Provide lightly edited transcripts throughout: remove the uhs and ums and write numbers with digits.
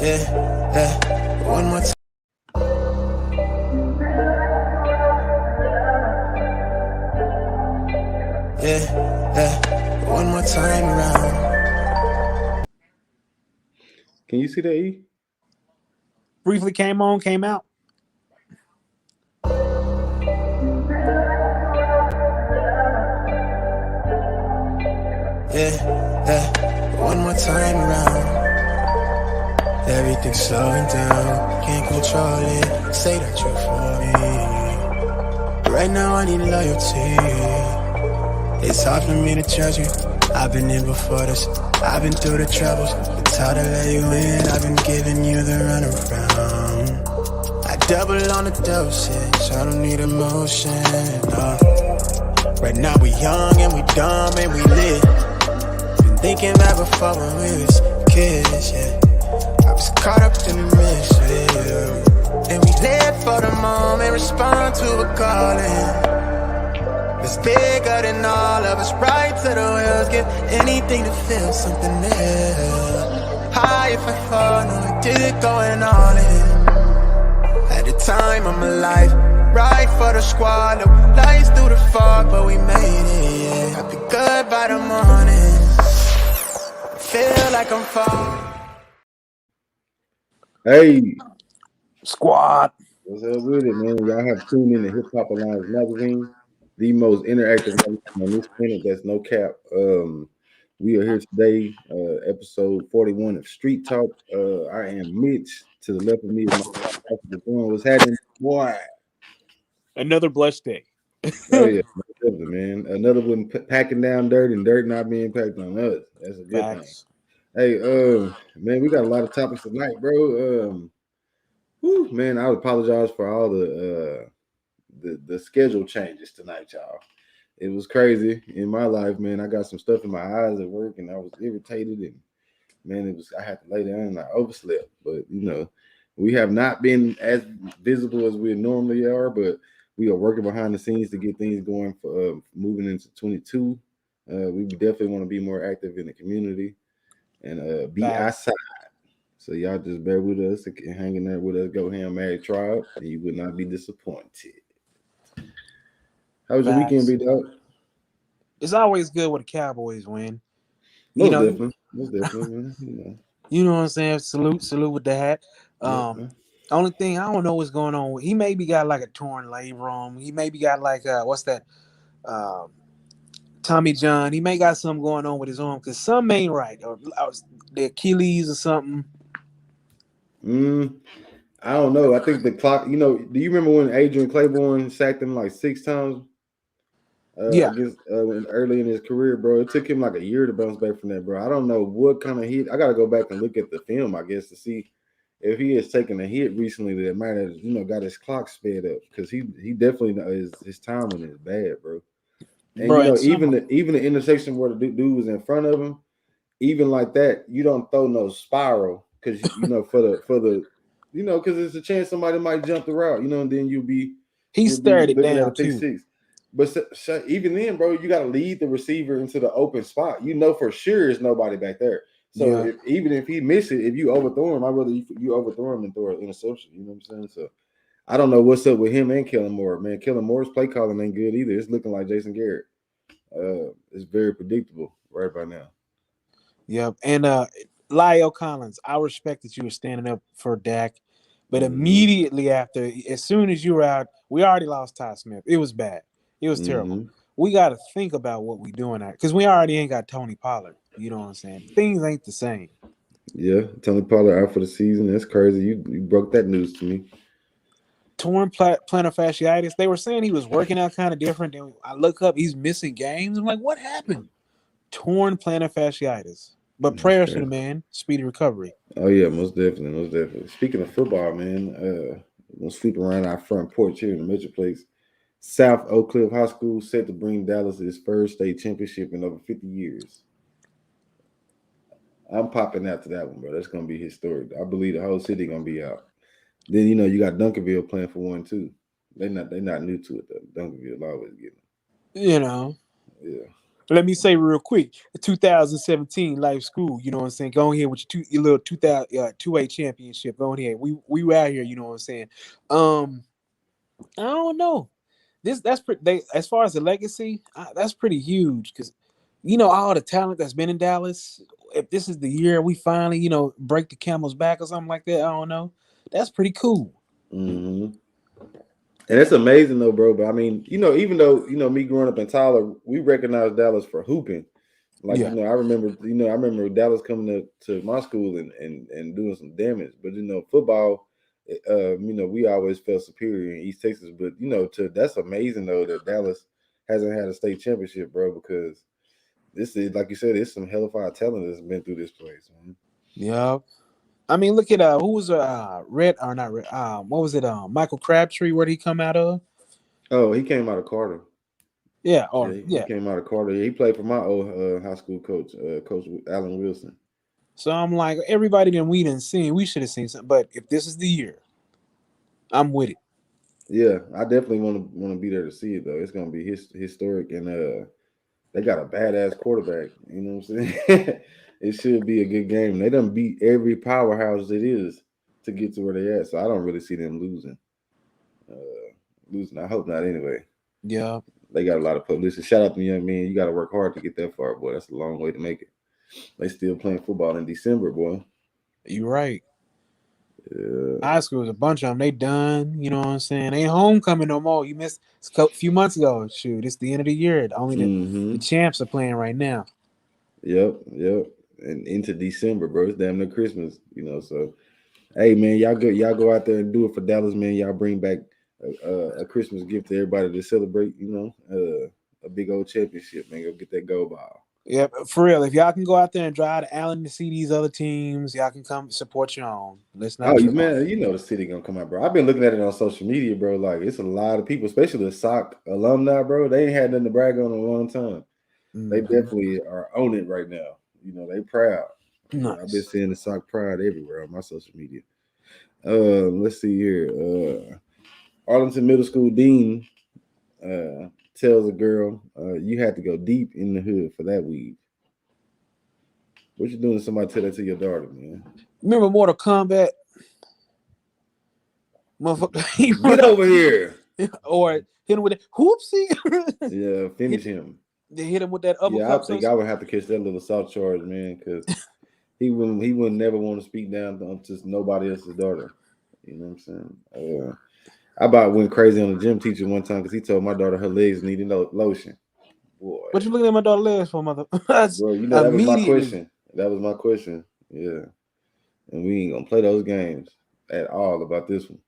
yeah. One more time. Yeah. One more time around. Can you see that, E? Briefly came on, came out. Yeah. One more time around. Everything's slowing down, can't control it. Say that you're for me. Right now I need loyalty. It's hard for me to judge you. I've been in before this, I've been through the troubles. It's hard to let you in, I've been giving you the runaround. I double on the dosage, I don't need emotion, no. Right now we young and we dumb and we lit. Been thinking that before when we was kids, yeah. I was caught up in the mix with you. And we live for the moment, respond to a calling. It's bigger than all of us, right to the wheels. Give anything to feel something new. High if I fall, no I did it going all in. At the time of my life, right for the squad. No lights through the fog, but we made it, yeah. I'll be good by the morning. Feel like I'm falling. Hey, Squad. what's up with it, man? Y'all have tuned in to Hip Hop Alliance Magazine, the most interactive magazine on this planet. That's no cap. We are here today, episode 41 of Street Talk. I am Mitch. To the left of me is my what's happening, boy. Another blessed day. Oh yeah, man. Another one packing down dirt and dirt not being packed on us. That's a good thing. Facts. Hey, man, we got a lot of topics tonight, bro. Whew, man, I would apologize for all the schedule changes tonight, y'all. It was crazy in my life, man. I got some stuff in my eyes at work, and I was irritated, and man, I had to lay down and I overslept. But we have not been as visible as we normally are, but we are working behind the scenes to get things going for moving into 22. We definitely want to be more active in the community and be outside. So y'all just bear with us and hanging there with us. Go Ham Mad Tribe, and you would not be disappointed. How was your weekend, Facts. big dog? It's always good when the Cowboys win. Most definitely, man. You know what I'm saying? Salute with the hat. Yeah. Only thing I don't know what's going on. He maybe got like a torn labrum. He maybe got like what's that? Tommy John. He may got something going on with his arm because something ain't right, or the Achilles or something. I don't know. I think the clock. Do you remember when Adrian Claiborne sacked him like 6 times? Yeah. Against early in his career, bro. It took him like a year to bounce back from that, bro. I don't know what kind of hit. I got to go back and look at the film, I guess, to see if he has taken a hit recently that might have, got his clock sped up, because he definitely his timing is bad, bro. And Bro, even the intersection where the dude was in front of him, even like that, you don't throw no spiral because for the because it's a chance somebody might jump the route, and then you'll be stared it looking at down a pick too. six. But even then, bro, you got to lead the receiver into the open spot. For sure there's nobody back there. So even if he misses it, if you overthrow him, I'd rather you overthrow him than throw an interception. You know what I'm saying? So I don't know what's up with him and Kellen Moore, man. Kellen Moore's play calling ain't good either. It's looking like Jason Garrett. It's very predictable right by now. Yep. And Lyle Collins, I respect that you were standing up for Dak, but immediately after, as soon as you were out, we already lost Ty Smith. It was bad. It was terrible. We got to think about what we're doing at, because we already ain't got Tony Pollard. You know what I'm saying? Things ain't the same. Yeah, Tony Pollard out for the season. That's crazy. You broke that news to me. Torn plantar fasciitis. They were saying he was working out kind of different. Then I look up, he's missing games. I'm like, what happened? Torn plantar fasciitis. But prayers to the man, speedy recovery. Oh yeah, most definitely. Speaking of football, man, we'll sleep around our front porch here in the Metroplex. South Oak Cliff High School set to bring Dallas its first state championship in over 50 years. I'm popping out to that one, bro. That's gonna be historic. I believe the whole city gonna be out. Then you got Duncanville playing for one too. They're not new to it though. Duncanville always get them. Yeah. Let me say real quick, 2017 Life School. You know what I'm saying? Go ahead with your little 2000 2A championship. Go ahead. We were out here. You know what I'm saying? Um, I don't know. That's pretty. As far as the legacy, that's pretty huge because all the talent that's been in Dallas. If this is the year we finally break the camel's back or something like that, I don't know. That's pretty cool. Hmm. And it's amazing though, bro. But I mean, even though me growing up in Tyler, we recognize Dallas for hooping. Like Yeah. I remember Dallas coming to my school and doing some damage. But football, we always felt superior in East Texas. But that's amazing though that Dallas hasn't had a state championship, bro. Because this is, like you said, it's some hellified talent that's been through this place, man. Yeah. I mean, look at who was Red or not Red? What was it? Michael Crabtree. Where did he come out of? Oh, he came out of Carter. Yeah. Yeah, Or he yeah. came out of Carter. Yeah, he played for my old high school coach, Coach Allen Wilson. So I'm like, everybody that we didn't see, we should have seen something. But if this is the year, I'm with it. Yeah, I definitely want to be there to see it though. It's gonna be historic, and they got a badass quarterback. You know what I'm saying? It should be a good game. They done beat every powerhouse it is to get to where they at. So I don't really see them losing. Losing. I hope not. Anyway, Yeah. they got a lot of publicity. Shout out to the young men. You got to work hard to get that far, boy. That's a long way to make it. They still playing football in December, boy. You're right. Yeah. High school is a bunch of them. They done. You know what I'm saying? Ain't homecoming no more. You missed a few months ago. Shoot, it's the end of the year. Only the Mm-hmm. champs are playing right now. Yep. Yep. And into December, bro. It's damn near Christmas. So hey, man, y'all go out there and do it for Dallas, man. Y'all bring back a Christmas gift to everybody to celebrate. A big old championship, man. Go get that gold ball. Yeah, for real. If y'all can go out there and drive to Allen to see these other teams, y'all can come support your own. Let's not Oh, you trip on man, the city gonna come out, bro. I've been looking at it on social media, bro. Like it's a lot of people, especially the SOC alumni, bro. They ain't had nothing to brag on in a long time. that. They Hmm. definitely are on it right now. They proud. I've been Nice. seeing the SOC pride everywhere on my social media. Let's see here. Arlington Middle School dean tells a girl, you had to go deep in the hood for that weed. What you doing? Somebody tell that to your daughter, man. Remember Mortal Kombat? Get Motherfucker, over here. or hit him with a whoopsie. Yeah, finish hit, him. they hit him with that Yeah, I uppercut. So think I would have to catch that little assault charge, man, because he would never want to speak down to nobody else's daughter. You know what I'm saying? I about went crazy on the gym teacher one time because he told my daughter her legs needed lotion. Boy, what you looking at my daughter legs for, mother? That's bro, that was my immediately. question. That was my question. Yeah, and we ain't gonna play those games at all about this one.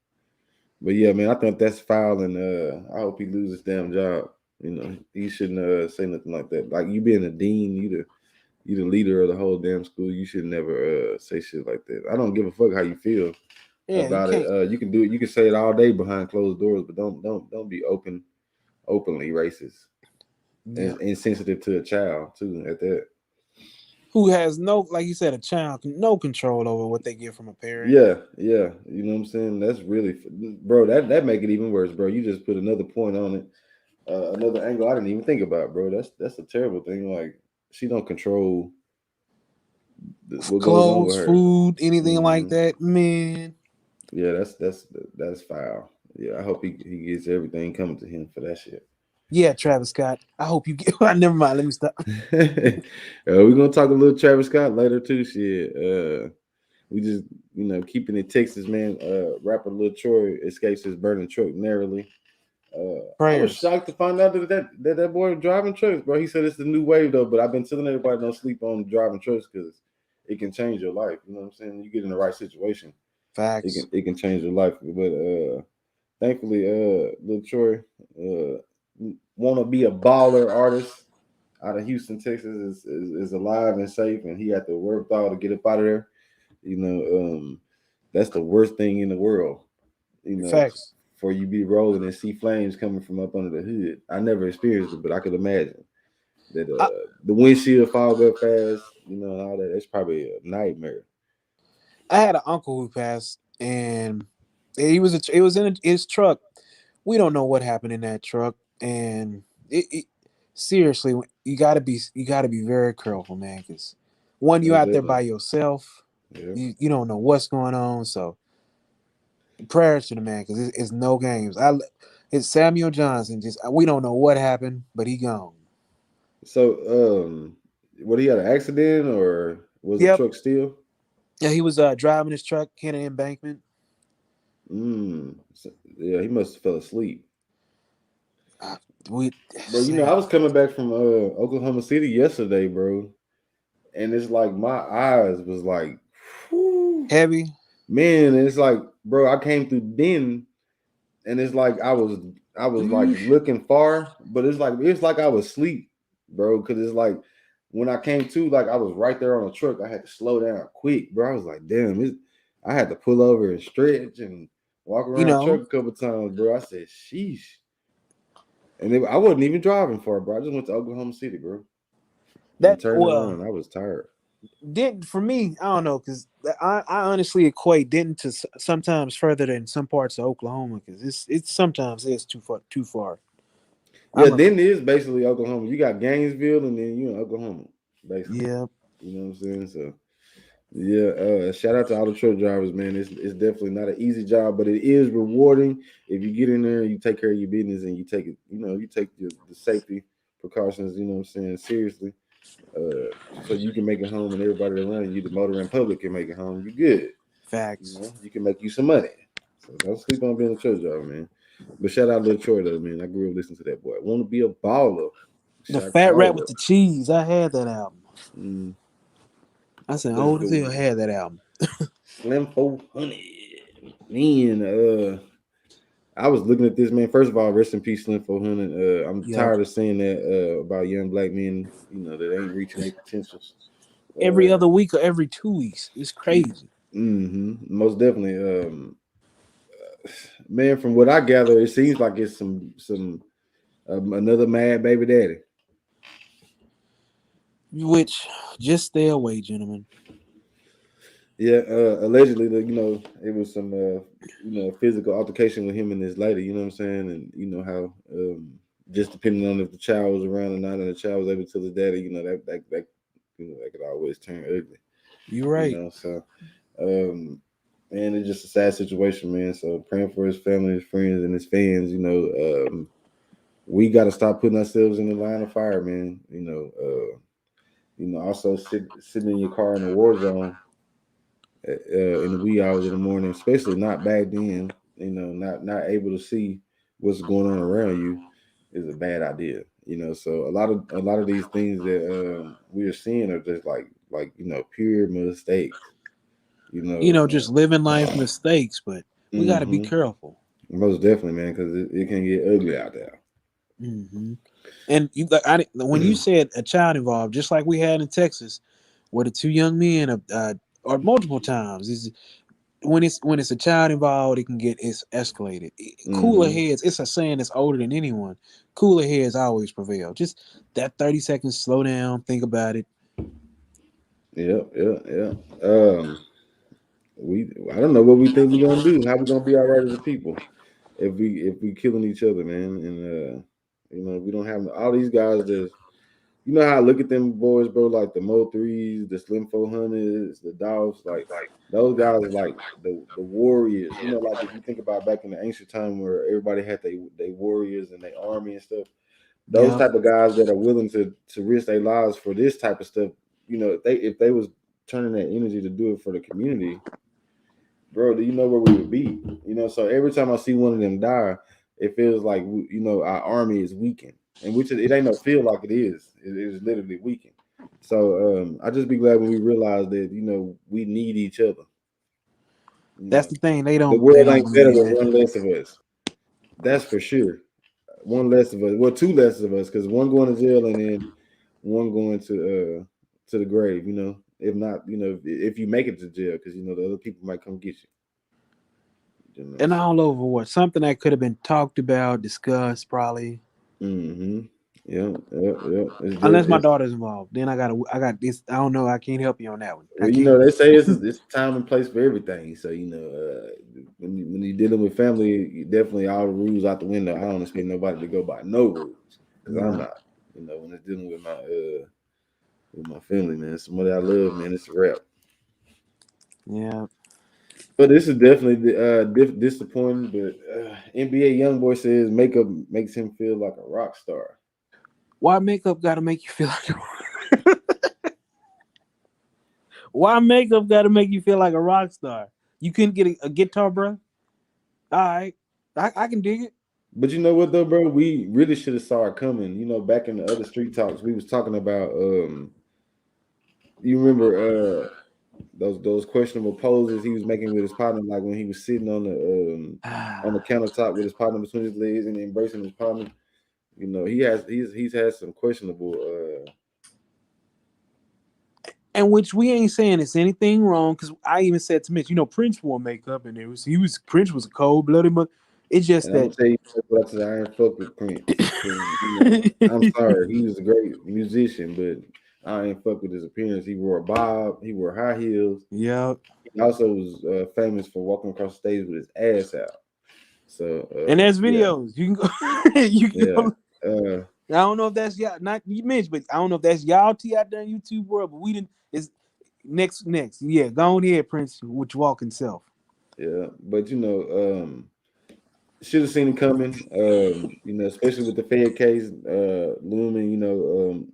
But yeah, man, I think that's foul, and I hope he loses his damn job. He shouldn't say nothing like that. Like you being a dean, you the leader of the whole damn school. You should never say shit like that. I don't give a fuck how you feel Yeah, you about it. can't. You can do it. You can say it all day behind closed doors, but don't be openly racist Yeah. and insensitive to a child too. At that. Who has no, like you said, a child, no control over what they get from a parent. Yeah, yeah. You know what I'm saying? That's really, bro. That make it even worse, bro. You just put another point on it, another angle I didn't even think about, bro. That's a terrible thing. Like she don't control what goes on with Clothes, her. food, anything like Hmm. that, man. Yeah, that's foul. Yeah, I hope he gets everything coming to him for that shit. Yeah, Travis Scott. I hope you get. Never mind. Let me stop. We're gonna talk a little Travis Scott later too. Shit. We just keeping it Texas, man. Rapper Lil Troy escapes his burning truck narrowly. I was Prayers. shocked to find out that boy was driving trucks, bro. He said it's the new wave though, but I've been telling everybody don't sleep on driving trucks because it can change your life. You know what I'm saying? You get in the right situation, it can Facts. it can change your life. But thankfully, Lil Troy want to be a baller artist out of Houston, Texas is alive and safe, and he had to work all to get up out of there. You know, that's the worst thing in the world. You know, Facts. for you be rolling and see flames coming from up under the hood. I never experienced it, but I could imagine that I, the windshield fog up fast. And all that. That's probably a nightmare. I had an uncle who passed, and it was in his truck. We don't know what happened in that truck, and it seriously. you gotta be very careful, man, because one, you Most out there by definitely. yourself, Yeah. you don't know what's going on. So prayers to the man, because it's no games. It's Samuel Johnson. Just we don't know what happened, but he gone. So, what, he had an accident or was the Yep. truck still? Yeah, he was driving his truck, hit an embankment. Yeah, he must have fell asleep. Uh, we Bro, I say was coming back from Oklahoma City yesterday, bro, and it's like my eyes was like, whew, heavy. man, and it's like, bro, I came through then, and it's like I was like Yeesh. looking far, but it's like I was asleep, bro, because it's like when I came to, like, I was right there on the truck. I had to slow down quick, bro. I was like, damn, I had to pull over and stretch and walk You around the truck know a couple times, bro. I said, sheesh. And I wasn't even driving far, bro. I just went to Oklahoma City, bro, and that. turned Well, around. I was tired. didn't for me. I don't know because I honestly equate Denton to sometimes further than some parts of Oklahoma because it's sometimes it's too far. Yeah, I'm a then it is basically Oklahoma. You got Gainesville, and then Oklahoma, basically. yeah. You know what I'm saying? So yeah, shout out to all the truck drivers, man. It's definitely not an easy job, but it is rewarding if you get in there and you take care of your business and you take it. You take the safety precautions. You know what I'm saying, seriously. So you can make it home, and everybody around you, the motoring public, can make it home. You good. Facts. You can make you some money. So don't sleep on being a truck driver, man. But shout out Lil Troy though, man. I grew up listening to that boy. Want to be a baller. The Shot Fat Rat with caller. the Cheese. I had that album. Mm, I said, that's a old as good hell one. had that album. Slim 400. Man, I was looking at this, man. First of all, rest in peace, Slim 400. I'm Yep. tired of saying that about young black men, that ain't reaching their potentials. Every Uh, other week or every 2 weeks. It's crazy. Most definitely. Man, from what I gather, it seems like it's some another mad baby daddy. Which just stay away, gentlemen. Yeah, allegedly, it was some, physical altercation with him and his lady. You know what I'm saying, and how, just depending on if the child was around or not, and the child was able to tell his daddy, that could always turn ugly. You're right. So, um, man, it's just a sad situation, man. So praying for his family, his friends, and his fans. We got to stop putting ourselves in the line of fire, man. Also sitting in your car in a war zone in the wee hours of the morning, especially not back then. Not able to see what's going on around you is a bad idea. So a lot of these things that we are seeing are just like pure mistakes. You Just know, living life mistakes, but we got to be hmm careful. most definitely, man, because it can get ugly out there. hmm And when you said a child involved, just like we had in Texas, where the two young men, or multiple times, is when it's a child involved, it can get it's escalated. Cooler hmm heads. It's a saying that's older than anyone. Cooler heads always prevail. Just that 30 seconds, slow down, think about it. Yep, yep, yep. I don't know what we think we're gonna do. How we gonna be all right as a people if we killing each other, man? And we don't have all these guys that. How I look at them boys, bro, like the Mo threes, the Slim 400s, the Dogs, like those guys are like the warriors. Like if you think about back in the ancient time where everybody had they warriors and their army and stuff, those Yeah. type of guys that are willing to risk their lives for this type of stuff, if they was turning that energy to do it for the community, bro, do you know where we would be? So every time I see one of them die, it feels like our army is weakened, and which it ain't no feel like it is. It is literally weakened. So I just be glad when we realize that we need each other. That's the thing. They The don't. They world don't ain't better believe with that. one less of us. That's for sure. One less of us. Well, two less of us, because one going to jail and then one going to the grave. If not, if you make it to jail, because the other people might come get you. And So. all over what something that could have been talked about, discussed, probably. Mm-hmm. Yeah, yeah, yeah. Unless my daughter's involved, then I got this. I don't know. I can't help you on that one. I Well, can't. they say it's time and place for everything. So when you're dealing with family, definitely all the rules out the window. I don't expect nobody to go by no rules because I'm Yeah. not. You know, when it's dealing with my family, man. Somebody I love, man. It's a wrap. Yeah. But this is definitely disappointing. But NBA YoungBoy says makeup makes him feel like a rock star. Why makeup got to make you feel like why makeup got to make you feel like a rock star? You couldn't get a guitar, bro. All right, I can dig it. But you know what though, bro? We really should have saw it coming. You know, back in the other street talks, we was talking about. You remember those questionable poses he was making with his partner, like when he was sitting on the countertop with his partner between his legs and embracing his partner. You know, he's had some questionable. And which we ain't saying it's anything wrong, because I even said to Mitch, Prince wore makeup, and Prince was a cold blooded, but it's just And I'm that. gonna tell you what I said. I ain't fuck with Prince. 'Cause, I'm sorry, he was a great musician, but I ain't fuck with his appearance. He wore a bob. He wore high heels. Yeah, He also was famous for walking across the stage with his ass out. So and there's yeah, videos you can go. You can yeah. go. I don't know if that's y'all, not you Mitch, but I don't know if that's y'all T out there in YouTube world. But we didn't. Is next. Yeah, go on here, Prince, with your walking self. Yeah, but should have seen it coming. Especially with the Fed case looming.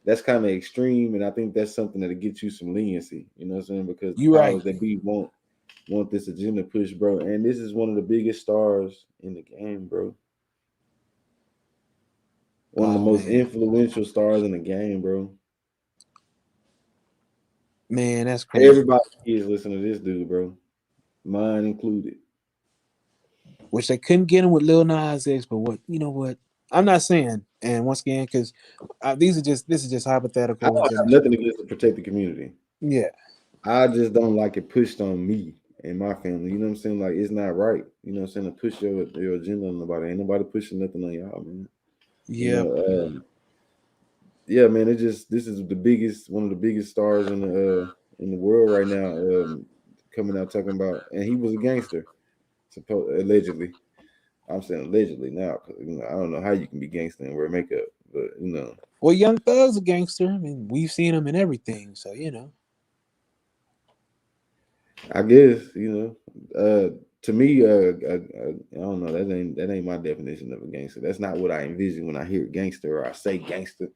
That's kind of extreme, and I think that's something that'll get you some leniency. You know what I'm saying? Because the You right. powers that be want this agenda push, bro. And this is one of the biggest stars in the game, bro. One of the Oh most man, influential stars in the game, bro. man, that's crazy. Everybody is listening to this dude, bro. Mine included. Which they couldn't get him with Lil Nas X, but what you know what? I'm not saying, and once again, because this is just I hypotheticals, don't have and nothing against to protect the community. yeah, I just don't like it pushed on me and my family. You know what I'm saying? Like it's not right. You know what I'm saying? To push your agenda on nobody. Ain't nobody pushing nothing on y'all, man. You yeah. know, yeah, man. This is the biggest, one of the biggest stars in the world right now. Coming out talking about, and he was a gangster, allegedly. I'm saying allegedly now, because I don't know how you can be gangster and wear makeup, but Well, Young Thug's a gangster. I mean, we've seen him in everything, so I guess to me, I don't know. That ain't my definition of a gangster. That's not what I envision when I hear gangster or I say gangster.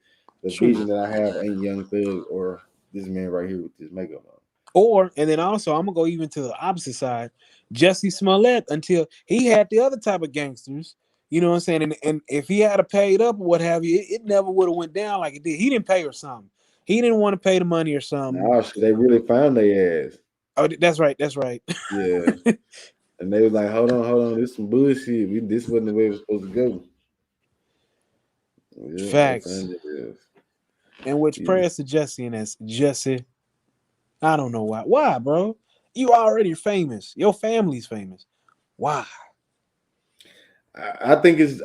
The True. vision that I have ain't Young Thug or this man right here with this makeup on. Or and then also I'm gonna go even to the opposite side. Jesse Smollett, until he had the other type of gangsters. You know what I'm saying? And if he had a paid up or what have you, it never would have went down like it did. He didn't pay or something. He didn't want to pay the money or something. Now, they really found their ass. Oh, that's right. That's right. Yeah, and they was like, hold on, this some bullshit. This wasn't the way it was supposed to go. Yeah, they Facts. found it. And which Yeah. prayers to Jesse and that's Jesse. I don't know why. Why, bro? You already famous. Your family's famous. Why? I think it's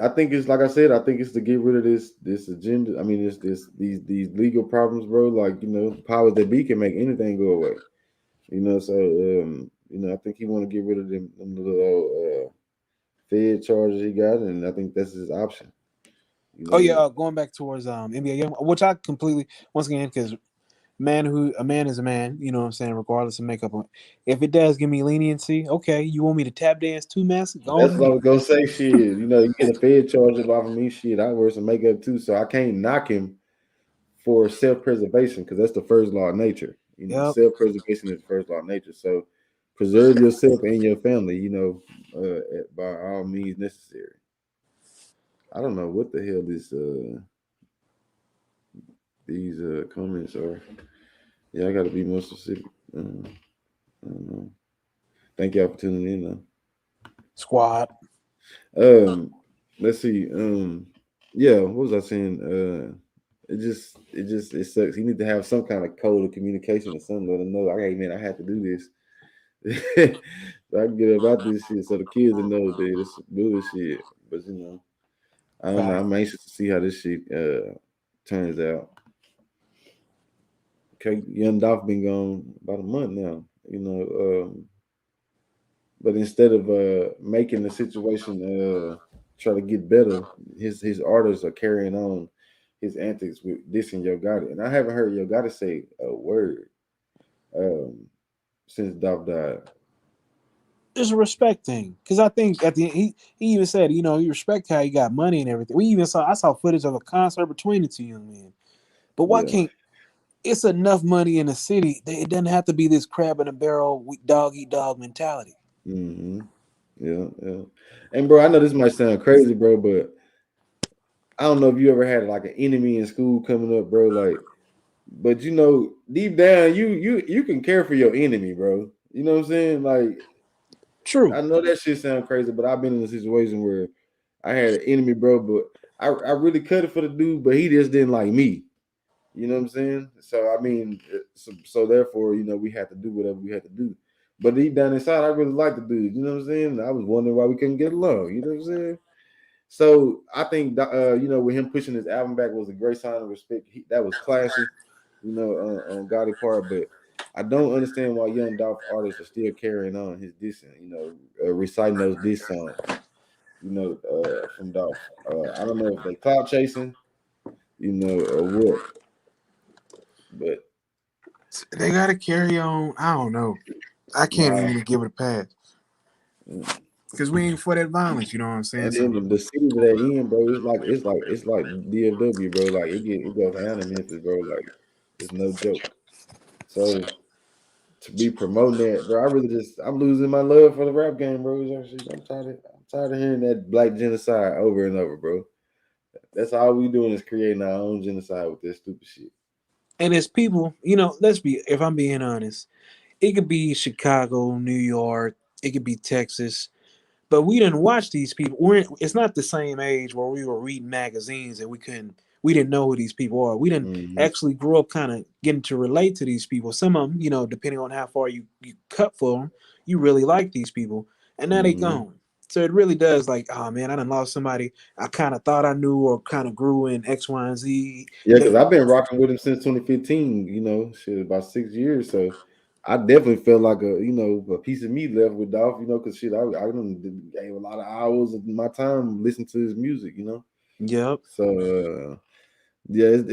like I said. I think it's to get rid of this agenda. I mean, these legal problems, bro. Like powers that be can make anything go away. So I think he want to get rid of them little Fed charges he got, and I think that's his option. Oh yeah, going back towards NBA Young, which I completely once again because a man is a man, you know what I'm saying, regardless of makeup. If it does give me leniency, okay, you want me to tap dance too, mess? Go on That's what I ahead. was gonna say. Shit, you get a Fed charge up off of me. Shit, I wear some makeup too, so I can't knock him for self-preservation because that's the first law of nature. Yep. Self-preservation is the first law of nature. So preserve yourself and your family. By all means necessary. I don't know what the hell these comments are. Yeah, I got to be more specific. I don't know. Thank y'all for tuning in. Squad. Let's see. Yeah, what was I saying? It sucks. You need to have some kind of code of communication or something. Let them know, like, hey man, I have to do this. So I can get about this shit, so the kids will know that it's bullshit. But I don't know. Fact. I'm anxious to see how this shit turns out. Okay, Young Dolph been gone about a month now. But instead of making the situation try to get better, his artists are carrying on his antics with dissing Yo Gotti, and I haven't heard Yo Gotti say a word um, since Dolph died. It's a respect thing because I think at the end he even said, he respect how he got money and everything. I saw footage of a concert between the two young men. But why Yeah. can't it's enough money in the city? It doesn't have to be this crab in a barrel, dog eat dog mentality. Mm-hmm. Yeah, yeah. And bro, I know this might sound crazy, bro, but I don't know if you ever had like an enemy in school coming up, bro. Like, but deep down, you can care for your enemy, bro. You know what I'm saying? Like, True. I know that shit sound crazy, but I've been in a situation where I had an enemy, bro, but I really cut it for the dude, but he just didn't like me. You know what I'm saying? So I mean, so therefore, we had to do whatever we had to do. But deep down inside, I really liked the dude. You know what I'm saying? I was wondering why we couldn't get along. You know what I'm saying? So I think with him pushing his album back was a great sign of respect. That was classy, on Gotti part. But I don't understand why young Dolph artists are still carrying on his dissing. Reciting those diss songs. From Dolph. I don't know if they clout chasing, or what. But They gotta carry on. I don't know. I can't nah. even give it a pass because we ain't for that violence. You know what I'm saying? And So then the city that they in, bro, it's like DFW, bro. Like it goes down in Memphis, bro. Like it's no joke. So to be promoting that, bro, I'm losing my love for the rap game, bro. I'm tired of hearing that black genocide over and over, bro. That's all we doing is creating our own genocide with this stupid shit. and as people, if I'm being honest, it could be Chicago, New York, it could be Texas. But we didn't watch these people. It's not the same age where we were reading magazines and we didn't know who these people are. We didn't Mm-hmm. actually grow up kind of getting to relate to these people. Some of them, depending on how far you cut for them, you really like these people, and now they Mm-hmm. gone. So it really does like, oh man, I done lost somebody I kind of thought I knew or kind of grew in X, Y, and Z. Yeah, because I've been rocking with him since 2015. Shit, about 6 years. So I definitely felt like a piece of me left with Dolph. Because shit, I done gave a lot of hours of my time listening to his music. Yep. So yeah, it's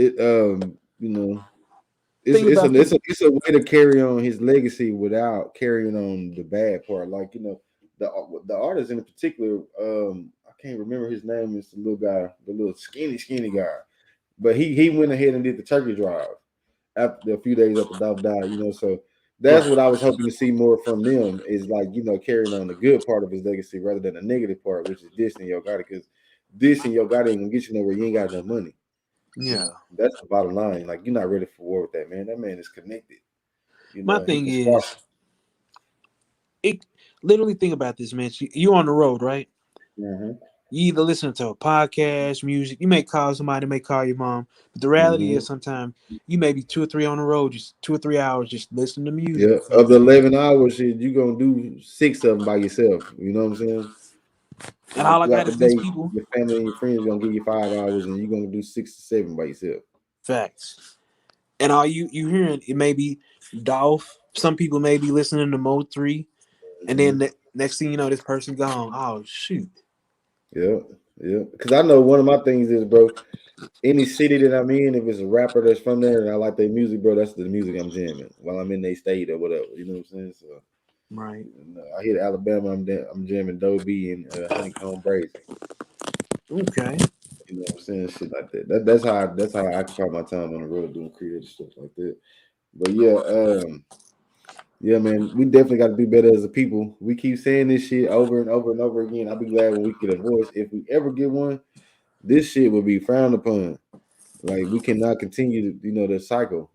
Think it's a about it's this. a it's a way to carry on his legacy without carrying on the bad part. Like the artist in particular. I can't remember his name. It's the little guy, the little skinny guy. But he went ahead and did the turkey drive after a few days after Dolph died, So that's Right. what I was hoping to see more from them is like, carrying on the good part of his legacy rather than the negative part, which is dissing Yo Gotti, because dissing Yo Gotti ain't gonna get you nowhere. You ain't got enough money. Yeah. That's the bottom line. Like you're not ready for war with that man. That man is connected. My He thing can squash. is, it literally think about this, man. You on the road, right? Mm-hmm. You either listen to a podcast, music. You may call somebody, may call your mom. But the reality Mm-hmm. is, sometimes you may be 2 or 3 on the road, just 2 or 3 hours, just listening to music. Yeah. Of the 11 hours, shit, you gonna do 6 of them by yourself. You know what I'm saying? And all I Throughout got the is these day, people. your family and your friends gonna give you 5 hours, and you're gonna do 6 to 7 by yourself. Facts. And all you hearing, it may be Dolph. Some people may be listening to Mo3, and then Mm-hmm. next thing you know, this person gone. Oh shoot. Yeah, yeah. Because I know one of my things is, bro, any city that I'm in, if it's a rapper that's from there and I like their music, bro, that's the music I'm jamming while I'm in their state or whatever. You know what I'm saying? So Right. I hit Alabama, I'm jamming Doe B and Honeycomb Brazy. Okay. You know what I'm saying? Shit like that. That's how I occupy my time on the road doing creative stuff like that. But yeah, man, we definitely got to be better as a people. We keep saying this shit over and over and over again. I'll be glad when we get a voice. If we ever get one, this shit will be frowned upon. Like we cannot continue, the cycle.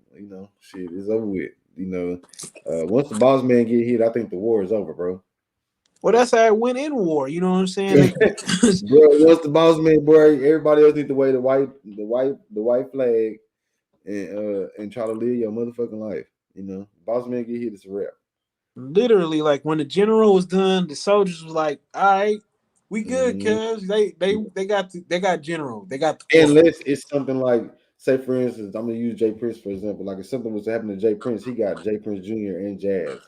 Shit is over with. Once the boss man get hit, I think the war is over, bro. Well, that's how it went in war. You know what I'm saying? Bro, once the boss man, bro, everybody else need to wave the white flag and try to live your motherfucking life. Boss man get hit, it's a wrap. Literally, like when the general was done, the soldiers was like, "All right, we good, Mhm. cuz they got general, they got the corporal." Unless it's something like, say for instance, I'm gonna use Jay Prince for example. Like if something was to happen to Jay Prince, he got Jay Prince Jr. and Jazz,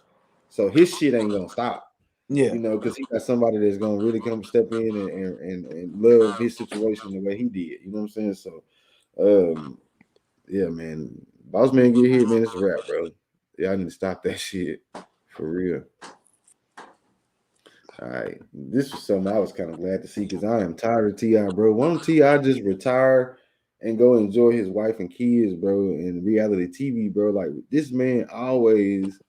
so his shit ain't gonna stop. Yeah, Because he got somebody that's gonna really come step in and love his situation the way he did. You know what I'm saying? So Um, yeah, man. Boss man get hit, man. It's a wrap, bro. Y'all need to stop that shit for real. All right, this was something I was kind of glad to see because I am tired of Ti, bro. Why don't Ti just retire and go enjoy his wife and kids, bro, and reality TV, bro? Like this man always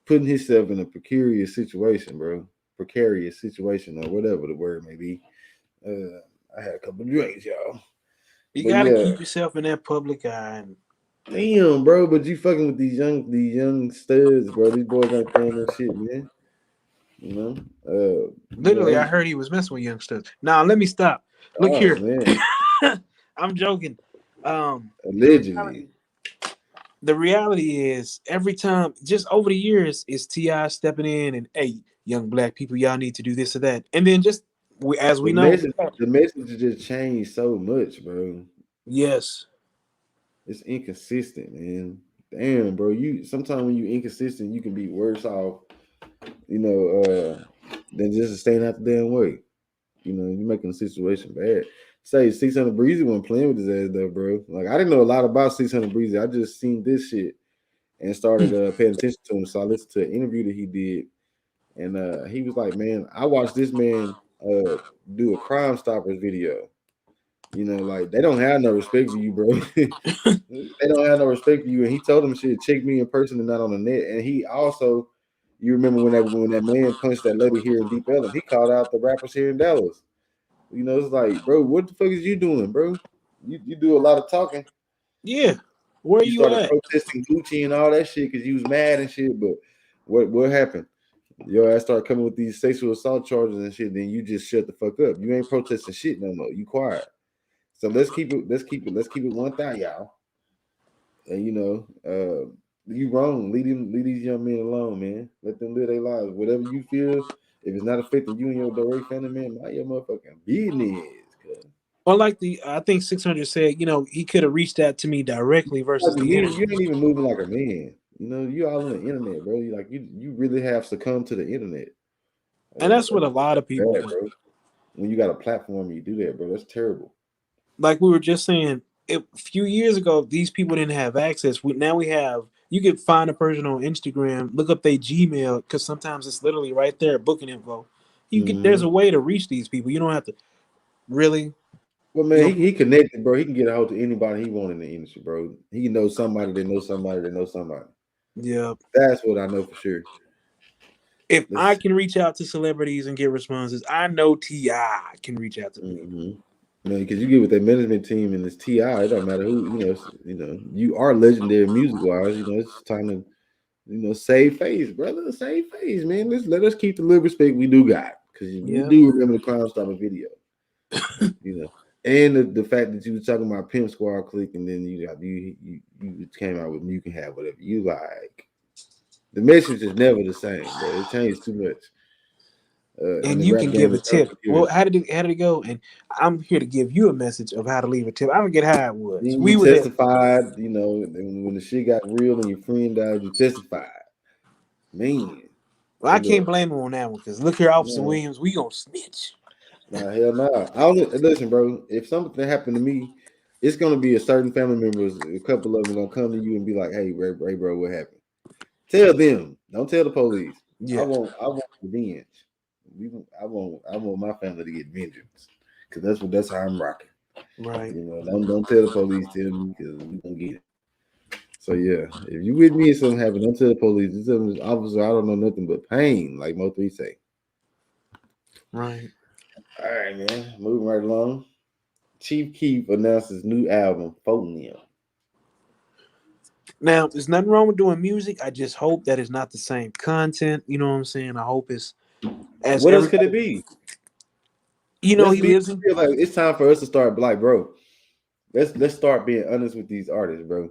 putting himself in a precarious situation, bro. Precarious situation or whatever the word may be. I had a couple of drinks, y'all. You But got to yeah, keep yourself in that public eye. And damn, bro. But you fucking with these young studs, bro. These boys ain't playing no shit, man. You know, literally, I I'm heard he was messing with youngsters. Now, let me stop. Look oh here. man, I'm joking. The reality, allegedly. the reality is every time, just over the years, is Ti stepping in and hey, young black people, y'all need to do this or that, and then just as The we know, message, the message has just changed so much, bro. yes, It's inconsistent, man. Damn, bro. You sometimes when you inconsistent, you can be worse off, you know, than just staying out the damn way. You know, you're making the situation bad. Say 600 Breezy wasn't playing with his ass though, bro. Like I didn't know a lot about 600 Breezy. I just seen this shit and started paying attention to him. So I listened to an interview that he did, and he was like, "Man, I watched this man do a Crime Stoppers video. You know, like they don't have no respect for you, bro. They don't have no respect for you." And he told him, "Shit, check me in person and not on the net." And he also, you remember when that man punched that lady here in Deep Ellum, he called out the rappers here in Dallas. You know, it's like, bro, what the fuck is you doing, bro? You do a lot of talking. yeah. Where You you started at? protesting Gucci and all that shit because you was mad and shit. But what happened? Your ass started coming with these sexual assault charges and shit. Then you just shut the fuck up. You ain't protesting shit no more. You quiet. So let's keep it 1,000, y'all. And you know, you wrong. Leave these young men alone, man. Let them live their lives. Whatever you feel, if it's not affecting you and your direct family, man, mind your motherfucking business. Cuz. Or like I think 600 said, he could have reached out to me directly versus Like, the you internet. ain't even moving like a man. You know, you all on the internet, bro. You really have succumbed to the internet. And that's what That's a lot of people bad, do. bro. When you got a platform, you do that, bro. That's terrible. Like we were just saying, a few years ago, these people didn't have access. Now we have. You can find a person on Instagram, look up their Gmail, because sometimes it's literally right there, booking info. There's a Hmm. way to reach these people. You don't have to really Well, man, go. he connected, bro. He can get a hold to anybody he want in the industry, bro. He knows somebody that knows somebody that knows somebody. Yeah. That's what I know for sure. If I Let's can reach out to celebrities and get responses, I know Ti can reach out to the people. mm-hmm. Man, because you get with that management team and this Ti, it don't matter who, you are legendary music wise. You know, it's time to, save face, brother. Save face, man. Let us keep the little respect we do got. Because we Yeah. do remember the Crime Stopper video. You know. And the fact that you were talking about Pimp Squad click, and then you came out with you can have whatever you like. The message is never the same, bro. It changed too much. And And the you rap can game give a is no tip. Well, computer. how did it go? And I'm here to give you a message of how to leave a tip. I forget how it was. You We were there. testified, and when the shit got real and your friend died, you testified. Man, Well, hey, I can't look, blame him on that one because look here, Officer no, Williams, we gonna snitch. nah, hell nah. I only listen, bro. If something happened to me, it's gonna be a certain family members. A couple of them gonna come to you and be like, "Hey, Ray, bro, what happened?" Tell them. Don't tell the police. Yeah, I want revenge. I want my family to get vengeance because that's how I'm rocking. right. You know, don't tell the police. Tell me because we gonna get it. So yeah, if you with me and something happen, don't tell the police. Just tell them, officer, I don't know nothing but pain, like Mo3 say. Right. All right, man. Moving right along. Chief Keef announced his new album, Phonium. Now, there's nothing wrong with doing music. I just hope that it's not the same content. You know what I'm saying? I hope it's as What else could it everybody. be? He lives in. Feel like it's time for us to start like, bro. Let's start being honest with these artists, bro.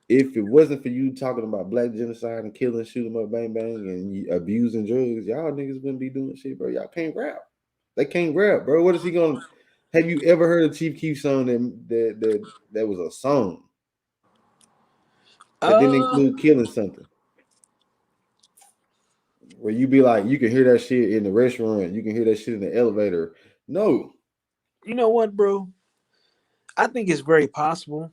If it wasn't for you talking about black genocide and killing, shoot 'em up, bang bang, and abusing drugs, y'all niggas wouldn't be doing shit, bro. Y'all can't rap. They can't rap, bro. What is he gonna? Have you ever heard a Chief Keef song that was a song that didn't Uh, include killing something? Where you be like, you can hear that shit in the restaurant, you can hear that shit in the elevator. No, you know what, bro? I think it's very possible.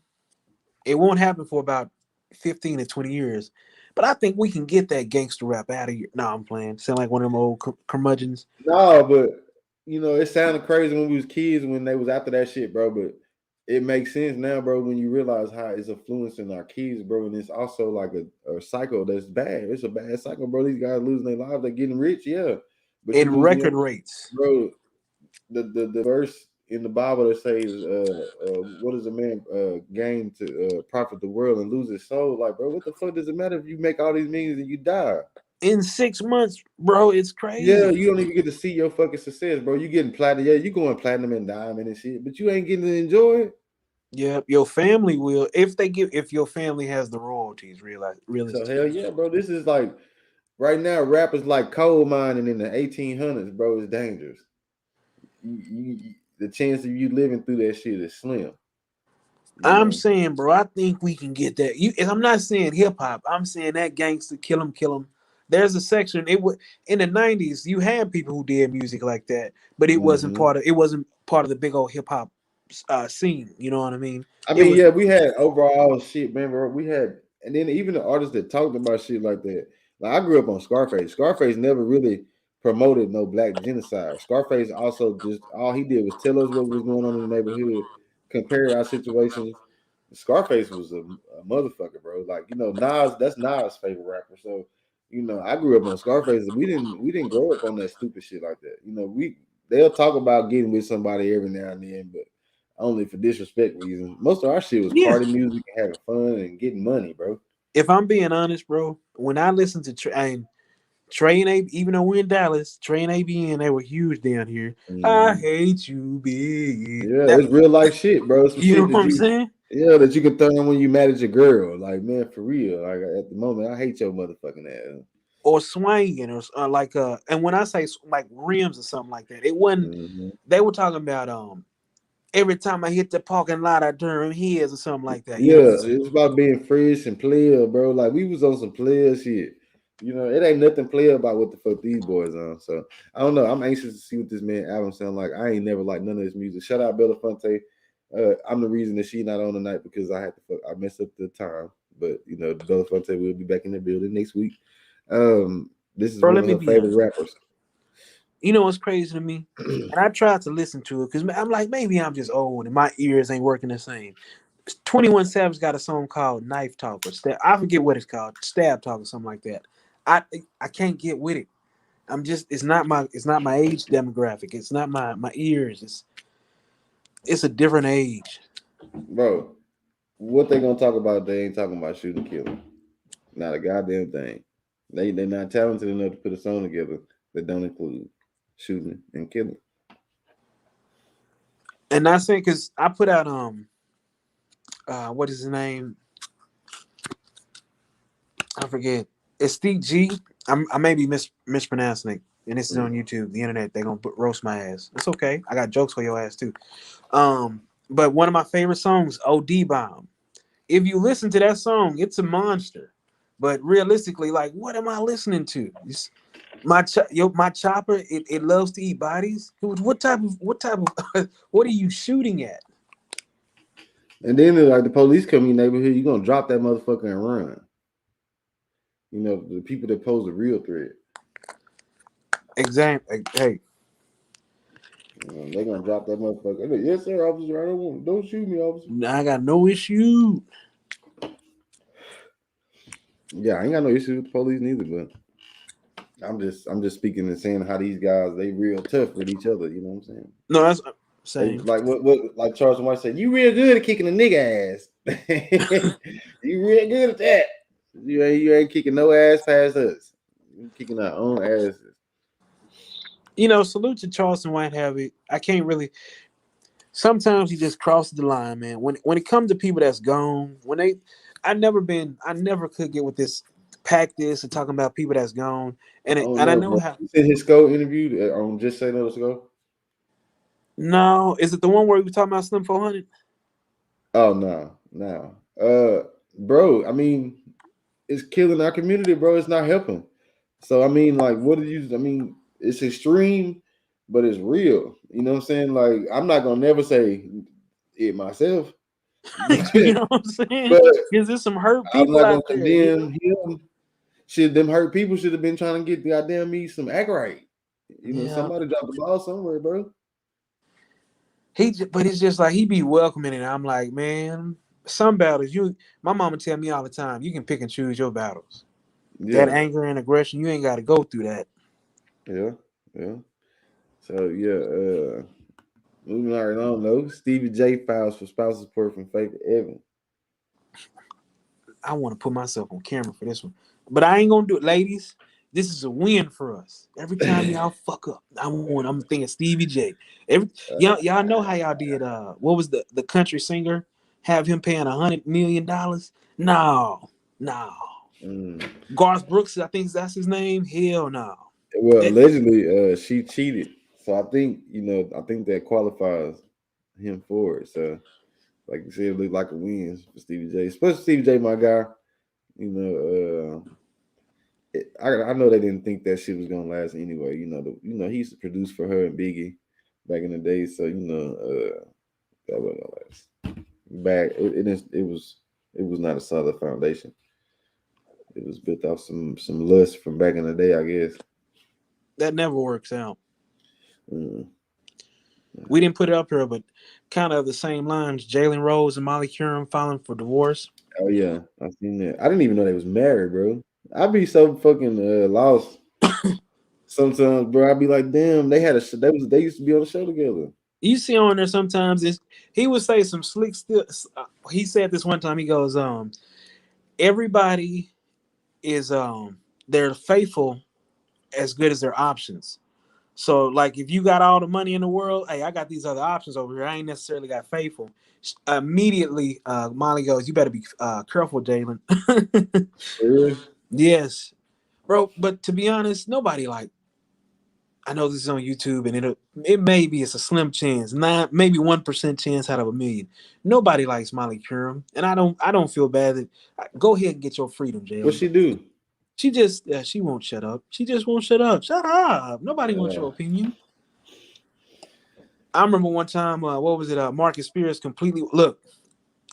It won't happen for about 15 to 20 years. But I think we can get that gangster rap out of here. No, I'm playing. Sound like one of them old curmudgeons. No, but it sounded crazy when we was kids when they was after that shit, bro. But it makes sense now, bro, when you realize how it's influencing our kids, bro. And it's also like a cycle that's bad. It's a bad cycle, bro. These guys losing their lives, they're getting rich, yeah. But you In losing your record rates. bro. The verse in the Bible that says, what does a man gain to profit the world and lose his soul? Like, bro, what the fuck does it matter if you make all these millions and you die? In 6 months, bro, it's Yeah, crazy. you don't even get to see your fucking success, bro. You getting platinum, yeah, you going platinum and diamond and shit, but you ain't getting to enjoy it. Yeah, your family will if your family has the royalties, So hell realistically. yeah, bro. This is like right now, rappers like coal mining in the 1800s, bro, is dangerous. The chance of you living through that shit is slim. You I'm know. saying, bro, I think we can get that. And I'm not saying hip hop. I'm saying that gangster, kill him, kill him. There's a section. It was in the '90s. You had people who did music like that, but Hmm. it wasn't part of the big old hip hop scene. You know what I mean? I It mean, was yeah, we had overall shit, man, bro. We had, and then even the artists that talked about shit like that. Like I grew up on Scarface. Scarface never really promoted no black genocide. Scarface also just all he did was tell us what was going on in the neighborhood, compare our situations. Scarface was a motherfucker, bro. Like Nas, that's Nas' favorite rapper. So I grew up on Scarface. We didn't grow up on that stupid shit like that. They'll talk about getting with somebody every now and then, but only for disrespect reasons. Most of our shit was yeah. party music and having fun and getting money, bro. If I'm being honest, bro, when I listen to Trey and A, even though we're in Dallas, Trey and ABN, they were huge down here. I Hmm. hate you, big. Yeah, it's real life shit, bro. Some You know shit what that I'm saying? that you can throw on when you mad at your girl. Like, man, for real. Like at the moment, I hate your motherfucking ass. Or swinging, or and when I say like rims or something like that, it wasn't. Hmm. They were talking about every time I hit the parking lot, I turn heads or something like that. You know, Yeah, it's about being fresh and player, bro. Like we was on some player shit. It ain't nothing player about what the fuck these boys on. So I don't know. I'm anxious to see what this man album sound like. I ain't never liked none of his music. Shout out Belafonte. I'm the reason that she not on tonight because I messed up the time. But Belafonte will be back in the building next week. This is bro. one Let of me her be favorite honest. rappers. You know what's crazy to me? And I tried to listen to it because I'm like, maybe I'm just old and my ears ain't working the same. 21 Savage got a song called Knife Talk or Stab. I forget what it's called, Stab Talk or something like that. I I can't get with it. I'm just it's not my age demographic. It's not my ears. It's a different age. Bro, what they gonna talk about? They ain't talking about shooting killing. Not a goddamn thing. They're not talented enough to put a song together that don't include shooting and killing. And not saying because I put out what is his name? I forget. It's Steve G. I may be mispronouncing it, and this is on Mm. YouTube, the internet. They're gonna roast my ass. It's okay. I got jokes for your ass too. But one of my favorite songs, OD Bomb. If you listen to that song, it's a monster. But realistically, like, what am I listening to? My chopper, it loves to eat bodies. What type of what are you shooting at? And then like the police come in your neighborhood, you gonna drop that motherfucker and run. The people that pose a real threat. Hey, They gonna drop that motherfucker. Like, yes, sir, officer. Don't shoot me, officer. I got no issue. Yeah, I ain't got no issue with the police neither, but I'm just speaking and saying how these guys they real tough with each other. You know what I'm saying? No, that's They same. like what like Charles White said. You real good at kicking a nigga ass. You real good at that. You ain't kicking no ass past us. You kicking our own asses. Salute to Charleston White Habit. I can't really. Sometimes he just crosses the line, man. When it comes to people that's gone, I never could get with this pack this and talking about people that's gone, I don't and I know, know bro. how. You seen his Skull interview on Just Say No to Skull? No, is it the one where we were talking about Slim 400? Oh no, no. Bro, I mean, it's killing our community, bro. It's not helping. So I mean, like, what do you? I mean, it's extreme, but it's real. You know what I'm saying? Like, I'm not gonna never say it myself. You know what I'm saying? But Because there's some hurt I'm people not gonna out there. You know? condemn him. Should them hurt people should have been trying to get the goddamn me some act right. Yeah. Somebody dropped the ball somewhere, bro. But it's just like he be welcoming it. I'm like, man, some battles my mama tell me all the time, you can pick and choose your battles. That Yeah, anger and aggression, you ain't got to go through that. yeah, yeah. So yeah, moving right on though. Stevie J files for spousal support from Faith Evans. I want to put myself on camera for this one, but I ain't gonna do it, ladies. This is a win for us. Every time y'all fuck up, I'm thinking Stevie J. Y'all know how y'all did. What was the country singer? Have him paying $100 million? No. Mm. Garth Brooks, I think that's his name. Hell no. Well, That, allegedly, she cheated. So I think I think that qualifies him for it. So, like you said, it looked like a win for Stevie J, especially Stevie J, my guy. I know they didn't think that shit was gonna last anyway. He used to produce for her and Biggie back in the day, so that wasn't gonna last. It was not a solid foundation. It was built off some lust from back in the day, I guess. that never works out. Mm. We didn't put it up here, but kind of the same lines. Jalen Rose and Molly Curran filing for divorce. Oh yeah, I seen that. I didn't even know they was married, bro. I'd be so fucking lost sometimes, bro. I'd be like, damn, they had they used to be on the show together. You see on there sometimes he would say some slick still. He said this one time. He goes, everybody is they're faithful as good as their options. So like if you got all the money in the world, hey, I got these other options over here. I ain't necessarily got faithful. Immediately, Molly goes, "You better be careful, Jalen." For real? Yes, bro. But to be honest, nobody like. I know this is on YouTube, and it's a slim chance, maybe 1% chance out of a million. Nobody likes Molly Curran, and I don't feel bad that. Go ahead and get your freedom, What Jalen. she do? She won't shut up. She just won't shut up. Shut up. Nobody wants your Uh, opinion. I remember one time, what was it? Marcus Spears completely look.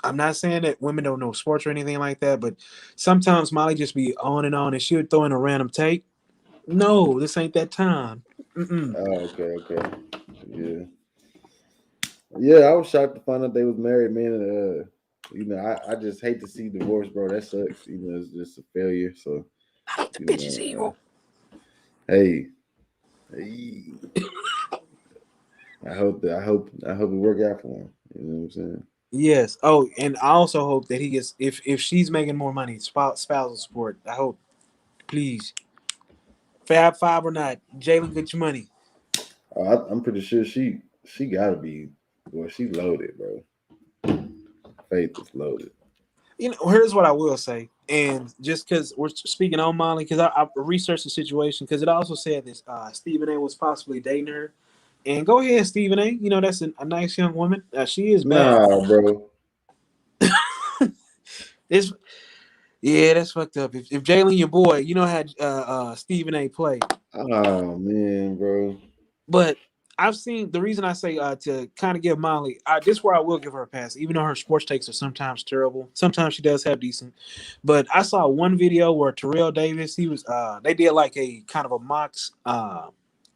I'm not saying that women don't know sports or anything like that, but sometimes Molly just be on, and she would throw in a random take. No, this ain't that time. Mm-mm. okay, yeah, yeah. I was shocked to find out they was married, man. I just hate to see divorce, bro. That sucks. It's just a failure. So, I think the you bitch is know, evil. hey, hey. I hope it work out for him. You know what I'm saying? Yes. Oh, and I also hope that he gets if she's making more money, spousal support. I hope, please, Fab Five or not, Jalen, get your money. I'm pretty sure she gotta be. Well, she loaded, bro. Faith is loaded. Here's what I will say, and just because we're speaking on Molly, because I researched the situation, because it also said this Stephen A. was possibly dating her, and go ahead, Stephen A. That's a nice young woman. She is bad. Nah, bro. It's yeah, that's fucked up. If Jalen your boy, how Stephen A. play. Oh man, bro. But I've seen the reason I say to kind of give Molly this where I will give her a pass, even though her sports takes are sometimes terrible. Sometimes she does have decent. But I saw one video where Terrell Davis, he was they did like a kind of a mocks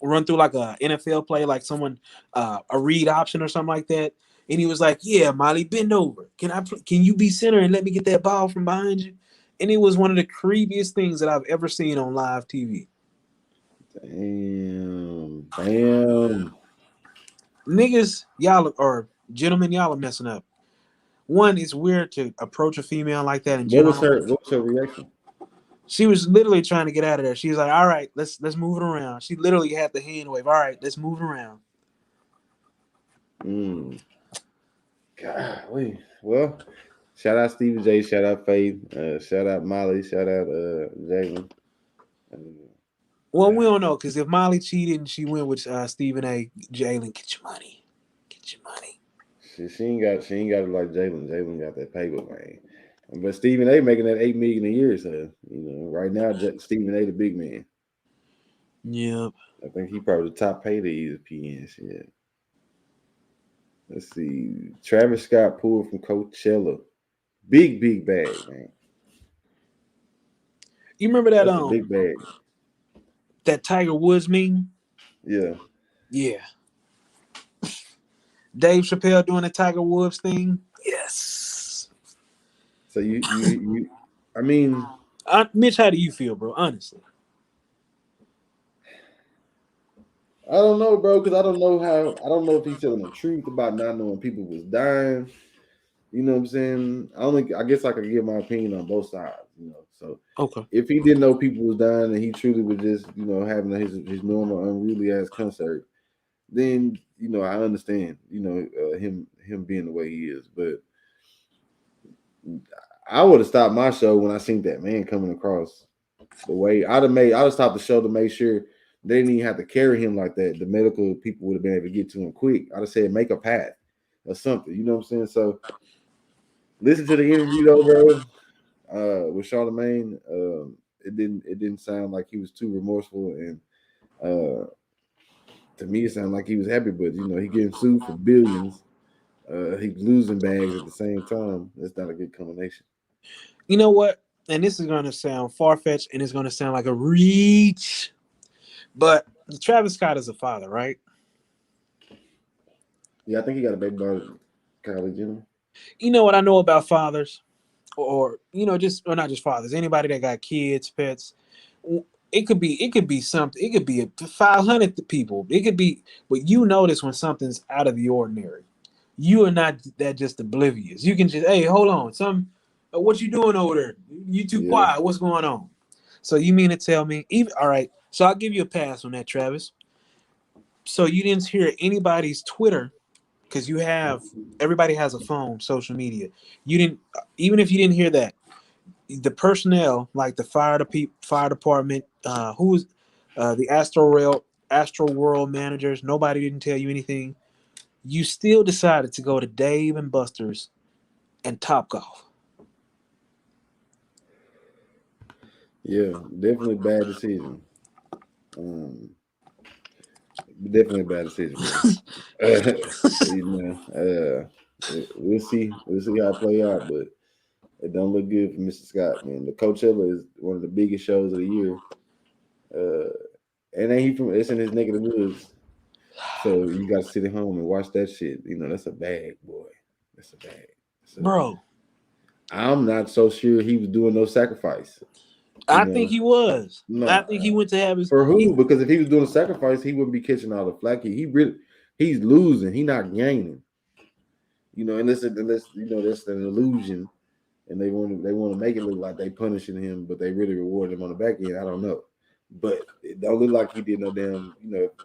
run through like a NFL play, like someone a read option or something like that. And he was like, "Yeah, Molly, bend over. Can you be center and let me get that ball from behind you?" And it was one of the creepiest things that I've ever seen on live TV. Damn. Niggas, y'all or gentlemen, y'all are messing up. One, it's weird to approach a female like that in What was general. her? What was her reaction? She was literally trying to get out of there. She was like, "All right, let's move it around." She literally had the hand wave. "All right, let's move it around." Mm. Golly. Well, shout out Stevie J. Shout out Faith. Shout out Molly. Shout out Jalen. Well, we don't know because if Molly cheated and she went with Stephen A. Jalen, get your money, get your money. She ain't got it like Jalen. Jalen got that paper, man. But Stephen A. making that $8 million a year, so right now Stephen A. the big man. Yep. I think he probably the top paid at ESPN. Shit. Let's see. Travis Scott pulled from Coachella. Big bag, man. You remember that That's a big bag. that Tiger Woods meme? Yeah. Yeah. Dave Chappelle doing the Tiger Woods thing. Yes. So you I mean, Mitch, how do you feel, bro? Honestly. I don't know, bro, because I don't know if he's telling the truth about not knowing people was dying. You know what I'm saying? I guess I could give my opinion on both sides, you know. So Okay. if he didn't know people was dying and he truly was just, you know, having his normal unruly ass concert, then I understand, him being the way he is. But I would have stopped my show when I seen that man coming across the way. I'd have stopped the show to make sure they didn't even have to carry him like that. The medical people would have been able to get to him quick. I'd have said make a path or something. You know what I'm saying? So listen to the interview though, bro. With Charlemagne, it didn't sound like he was too remorseful, and uh, to me it sounded like he was happy. But he getting sued for billions. He's losing bags at the same time. That's not a good combination. You know what? And this is gonna sound far fetched, and it's gonna sound like a reach, but Travis Scott is a father, right? Yeah, I think he got a baby by Kylie Jenner. You know what I know about fathers, or just or not just fathers, anybody that got kids, pets. It could be something. It could be 500 people. It could be, but you notice when something's out of the ordinary. You are not that just oblivious. You can just, hey, hold on, what you doing over there? You too Yeah, quiet. What's going on? So you mean to tell me, even all right? So I'll give you a pass on that, Travis. So you didn't hear anybody's Twitter because everybody has a phone, social media. You didn't, even if you didn't hear that, the personnel like the fire department, who's the Astro World managers, nobody didn't tell you anything. You still decided to go to Dave and Buster's and Top Golf. yeah, definitely bad decision. Um, Definitely a bad decision, bro. You know, we'll see how it play out, but it don't look good for Mr. Scott, man. The Coachella is one of the biggest shows of the year, uh, and then it's in his neck of the woods, so you got to sit at home and watch that shit. That's a bag, boy. That's a bag. So Bro, I'm not so sure he was doing no sacrifice. You I think know, he was. I no, think he went to have his. for who? Because if he was doing a sacrifice, he wouldn't be catching all the flack. He's losing. He not gaining. Unless that's an illusion, and they want to make it look like they punishing him, but they really reward him on the back end. I don't know, but it don't look like he did no damn.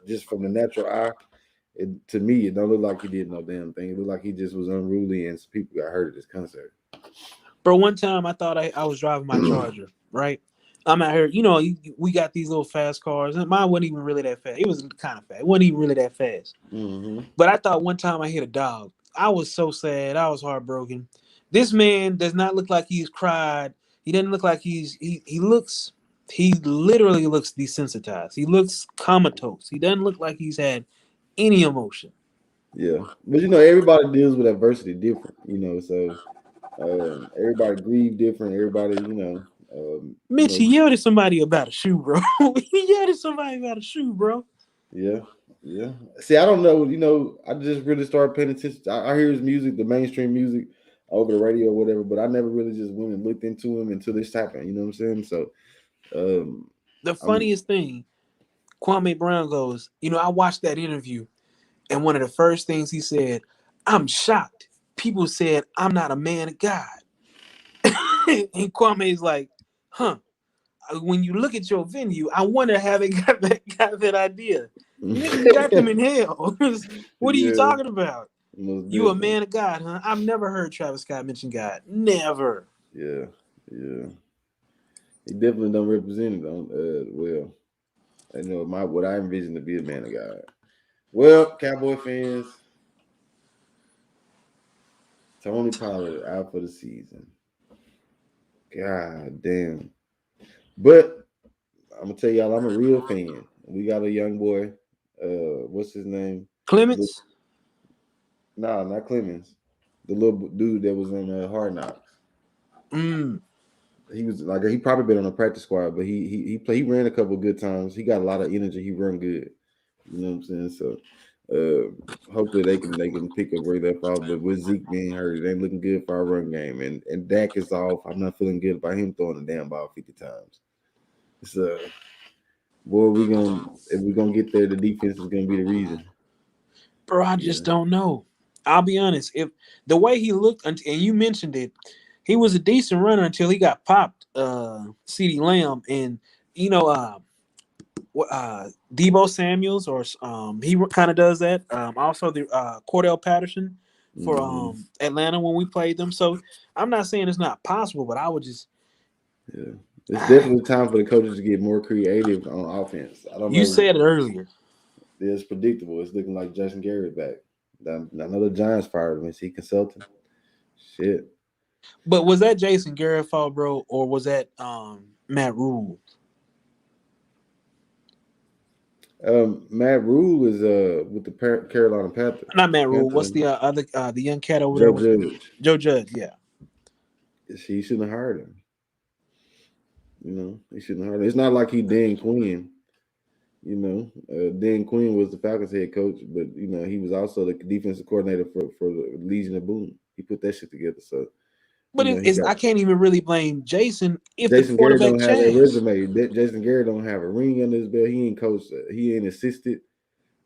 Just from the natural eye, to me, it don't look like he did no damn thing. It looked like he just was unruly, and some people got hurt at this concert. Bro, one time I thought I was driving my Charger, right? I'm out here, we got these little fast cars, and mine wasn't even really that fast. It was kind of fast. It wasn't even really that fast. Mm-hmm. But I thought one time I hit a dog. I was so sad. I was heartbroken. This man does not look like he's cried. He doesn't look like he literally looks desensitized. He looks comatose. He doesn't look like he's had any emotion. Yeah, but everybody deals with adversity different. So everybody grieve different. Everybody, Mitch, he yelled at somebody about a shoe, bro. He yelled at somebody about a shoe, bro. yeah, yeah. See, I don't know. I just really started paying attention. I hear his music, the mainstream music, over the radio or whatever, but I never really just went and looked into him until this happened. You know what I'm saying? So, um, The I'm funniest thing, Kwame Brown goes, I watched that interview, and one of the first things he said, I'm shocked. People said I'm not a man of God. And Kwame is like, huh. When you look at your venue, I wonder how they got that idea. Nigga, you got them in hell. What are you yeah, talking about? most You a definitely. man of God, huh? I've never heard Travis Scott mention God. Never. Yeah, yeah. He definitely don't represent it on well. I know my what I envision to be a man of God. Well, Cowboy fans, Tony Pollard out for the season. God damn. But I'm gonna tell y'all, I'm a real fan. We got a young boy. What's his name? Look, Clements? Nah, not Clemens. The little dude that was in Hard Knocks. Mm. He was like he probably been on a practice squad, but he ran a couple of good times. He got a lot of energy. He run good. You know what I'm saying? So hopefully they can pick up where they left off. But with Zeke being hurt, it ain't looking good for our run game. And Dak is off. I'm not feeling good about him throwing the damn ball 50 times. So boy, we gonna if we're gonna get there, the defense is gonna be the reason. Bro, I Yeah. just don't know. I'll be honest. If the way he looked, and you mentioned it, he was a decent runner until he got popped. CeeDee Lamb and you know, Debo Samuels, or he kind of does that. Also the Cordell Patterson for Hmm. Atlanta when we played them. So I'm not saying it's not possible, but I would just Yeah. It's definitely time for the coaches to get more creative on offense. I don't you know. said it earlier. It's predictable. It's looking like Jason Garrett back. I know the Giants fired him. Is he consulting? Shit. But was that Jason Garrett fault, bro, or was that Matt Rule? Matt Rule is with the Carolina Not Matt Rule. What's Panthers. the other the young cat over there Joe with Judge. Joe Judge? Yeah. He shouldn't have hired him. You know, he shouldn't have hired him. It's not like he Dan Quinn. You know, Dan Quinn was the Falcons head coach, but he was also the defensive coordinator for the Legion of Boom. He put that shit together. So But he it's got I can't even really blame Jason if the Jason Garrett quarterback don't have that changed. resume. Jason Garrett don't have a ring under his belt. He ain't coached. He ain't assisted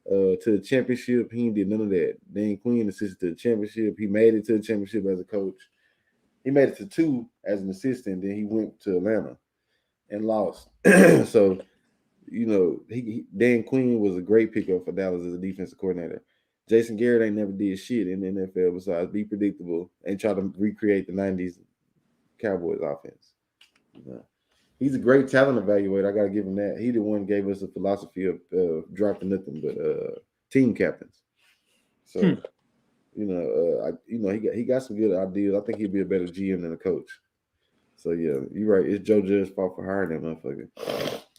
to the championship. He ain't did none of that. Dan Quinn assisted to the championship. He made it to the championship as a coach. He made it to two as an assistant. Then he went to Atlanta and lost. So Dan Quinn was a great pickup for Dallas as a defensive coordinator. Jason Garrett ain't never did shit in the NFL besides be predictable and try to recreate the '90s Cowboys offense. You know. He's a great talent evaluator. I got to give him that. He the one gave us a philosophy of dropping nothing but team captains. Hmm. So he got some good ideas. I think he'd be a better GM than a coach. So yeah, you're right. It's Joe Judge's fault for hiring that motherfucker.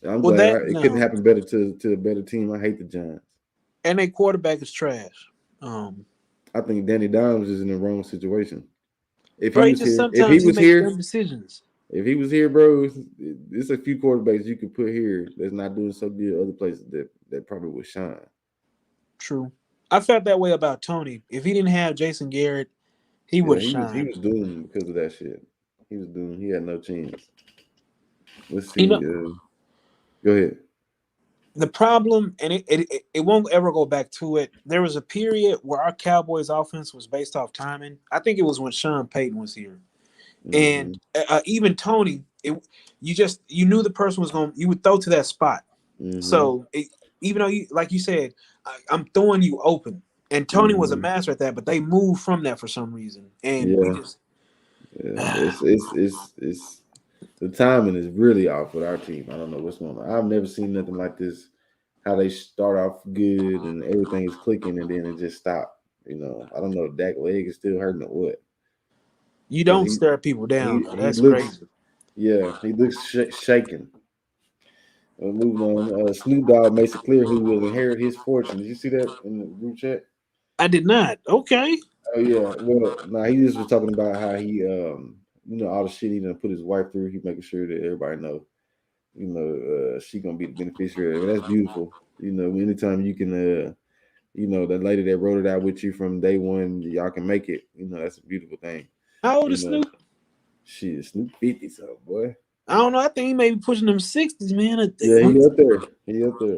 I'm Well, glad that it couldn't no, happen better to a better team. I hate the Giants. and their quarterback is trash. Um, I think Danny Dimes is in the wrong situation. If he bro, he was just here, if he sometimes he was makes here, dumb decisions. if he was here, bro, it's a few quarterbacks you could put here that's not doing so good other places that probably would shine. True. I felt that way about Tony. If he didn't have Jason Garrett, he would Yeah, have he shined. was doomed because of that shit. He was doomed. He had no chance. Let's You see. know, Go ahead. the problem, and it won't ever go back to it. There was a period where our Cowboys offense was based off timing. I think it was when Sean Payton was here, Mm-hmm. and even Tony. You knew the person was going. You would throw to that spot. Mm-hmm. So even though you like you said, I'm throwing you open, and Tony was a Mm-hmm. master at that, but they moved from that for some reason, and we Yeah. just Yeah. It's the timing is really off with our team. I don't know what's going on. I've never seen nothing like this. How they start off good and everything is clicking and then it just stop. I don't know if Dak leg is still hurting or what. you Because don't stare people down. he That's looks, crazy. yeah, he looks shaken. Moving on, Snoop Dogg makes it clear who will inherit his fortune. Did you see that in the group chat? I did not. Okay. Oh yeah. Well, nah, he just was talking about how he, all the shit he done put his wife through. He making sure that everybody know, she gonna be the beneficiary. That's beautiful. Anytime you can, that lady that wrote it out with you from day one, y'all can make it. That's a beautiful thing. How old You is know, Snoop? shit, Snoop 50, so boy. I don't know. I think he may be pushing them 60s, man. Yeah, he up there. He up there.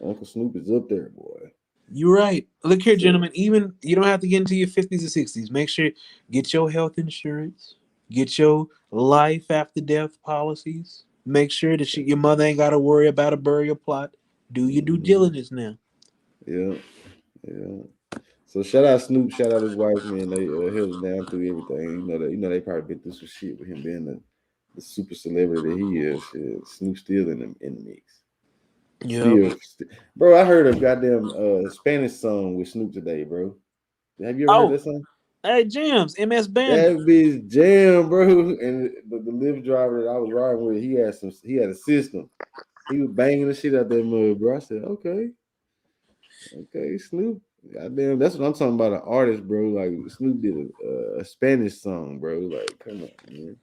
Uncle Snoop is up there, boy. You're right. Look here, So gentlemen. Even you don't have to get into your 50s or 60s. Make sure get your health insurance, get your life after death policies. Make sure that your mother ain't got to worry about a burial plot. Do your due mhm. diligence now. Yeah, yeah. So shout out Snoop, shout out his wife, man. They held it down through everything. They probably been through some shit with him being the super celebrity that he is. Shit, Snoop still in the mix. Yep. Bro. I heard a goddamn Spanish song with Snoop today, bro. Have you ever heard Oh, that song? hey, Jams, MS Bandit. That bitch jam, bro. And the Lyft driver that I was riding with, he had a system. He was banging the shit out that mud, bro. I said, okay, Snoop. Goddamn, that's what I'm talking about. An artist, bro. Like Snoop did a Spanish song, bro. Like, come on, man.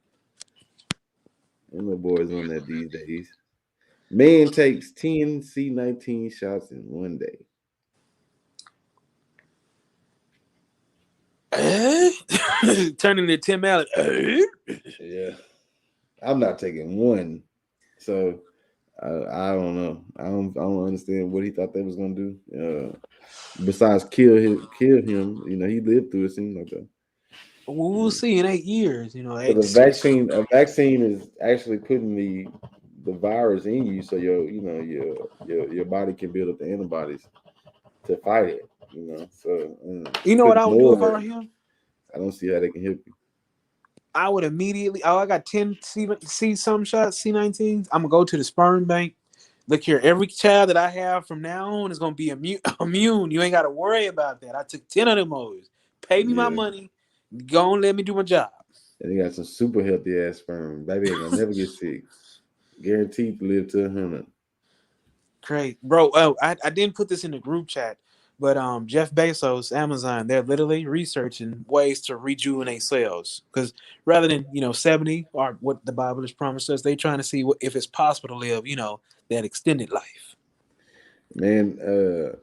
Them little boys on that these days. Man takes 10 C19 shots in one day. Turning to Tim Allen. Yeah, I'm not taking one. So I don't know. I don't understand what he thought they was gonna do. Besides kill him, he lived through it. Seemed like that. We'll see in 8 years. Because a vaccine is actually putting the virus in you, so your body can build up the antibodies to fight it. So You know what putting I would do if I were more, him? I don't see how they can help you. I would immediately. Oh, I got 10 C some shots, C19s. I'm gonna go to the sperm bank. Look here, every child that I have from now on is gonna be immune. You ain't got to worry about that. I took 10 of them O's. Pay me my Yeah, money. Go and let me do my job. and they got some super healthy ass sperm. Baby ain't gonna never get sick. Guaranteed to live to 100. Great, bro. Oh, I didn't put this in the group chat, but Jeff Bezos, Amazon, they're literally researching ways to rejuvenate cells because rather than 70 or what the Bible has promised us, they trying to see if it's possible to live that extended life. Man,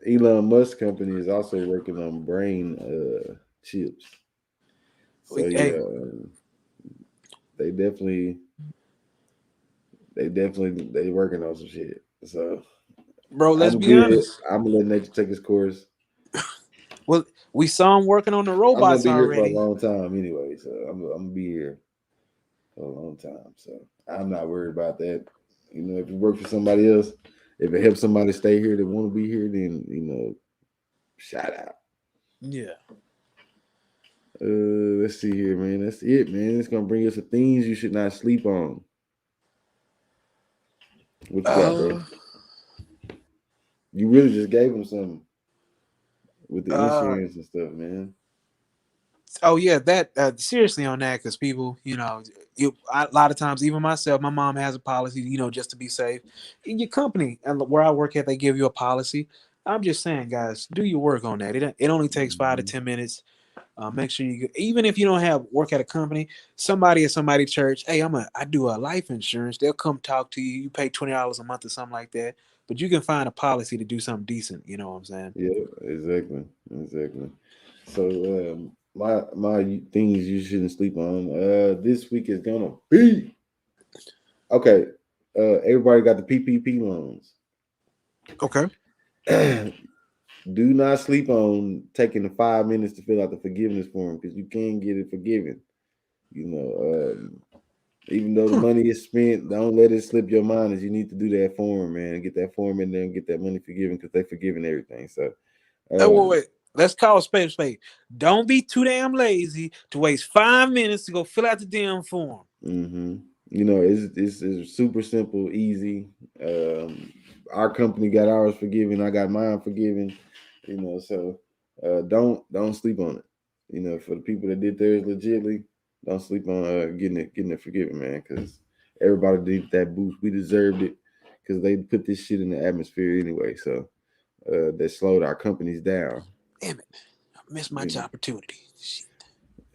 Elon Musk company is also working on brain chips. So Hey, yeah, they definitely they working on some shit. So bro, let's I'm be good. honest. I'm gonna let nature take its course. Well, we saw him working on the I'm gonna robots be here for a already. long time anyway. So I'm gonna be here for a long time. So I'm not worried about that. If it works for somebody else, if it helps somebody stay here that want to be here, then shout out. Yeah. Let's see here, man. That's it, man. It's gonna bring us the things you should not sleep on. What you got, bro? Uh, You really just gave them something with the uh, insurance and stuff, man. oh yeah, that seriously on that because people, a lot of times, even myself, my mom has a policy, just to be safe. In your company and where I work at, they give you a policy. I'm just saying, guys, do your work on that. It only takes 5 to 10 minutes. Make sure even if you don't have work at a company, somebody at somebody's church, hey, I do a life insurance. They'll come talk to you. You pay $20 a month or something like that. But you can find a policy to do something decent. You know what I'm saying? Yeah, exactly. So my things you shouldn't sleep on. This week is gonna be okay. Everybody got the PPP loans. Okay. Do not sleep on taking the 5 minutes to fill out the forgiveness form because you can get it forgiven. Even though the money is spent, don't let it slip your mind as you need to do that form, man. Get that form in there and get that money forgiven because they're forgiving everything. So, Oh, wait, um, wait. Let's call a spade a spade. Don't be too damn lazy to waste 5 minutes to go fill out the damn form. mm-hmm. It's super simple, easy. Our company got ours forgiven. I got mine forgiven. So don't sleep on it. For the people that did theirs legitly, don't sleep on getting it forgiven, man. Because everybody needed that boost. We deserved it because they put this shit in the atmosphere anyway. So that slowed our companies down. Damn it. I missed my opportunity. Shit.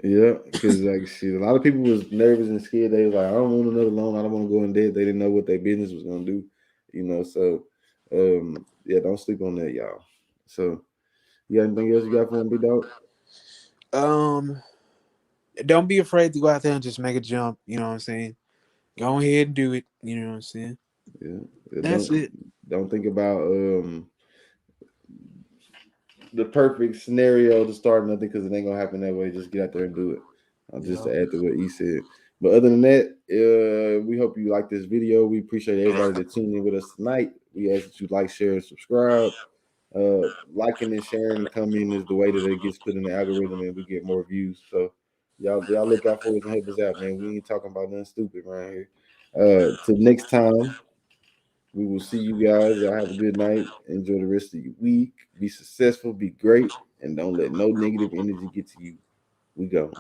Yeah, because like shit, a lot of people was nervous and scared. They was like, I don't want another loan. I don't want to go in debt. They didn't know what their business was gonna do. So yeah, don't sleep on that, y'all. So you got anything else you got for me, big dog? Don't be afraid to go out there and just make a jump. You know what I'm saying? Go ahead and do it. You know what I'm saying? Yeah. That's it. Don't think about the perfect scenario to start nothing because it ain't gonna happen that way. Just get out there and do it. Just to add to what he said. But other than that, we hope you like this video. We appreciate everybody that tuned in with us tonight. We ask that you like, share, and subscribe. Liking and sharing and commenting is the way that it gets put in the algorithm and we get more views. So y'all look out for us and help us out, man. We ain't talking about nothing stupid around here. Till next time. We will see you guys. Y'all have a good night. Enjoy the rest of your week. Be successful, be great, and don't let no negative energy get to you. We go.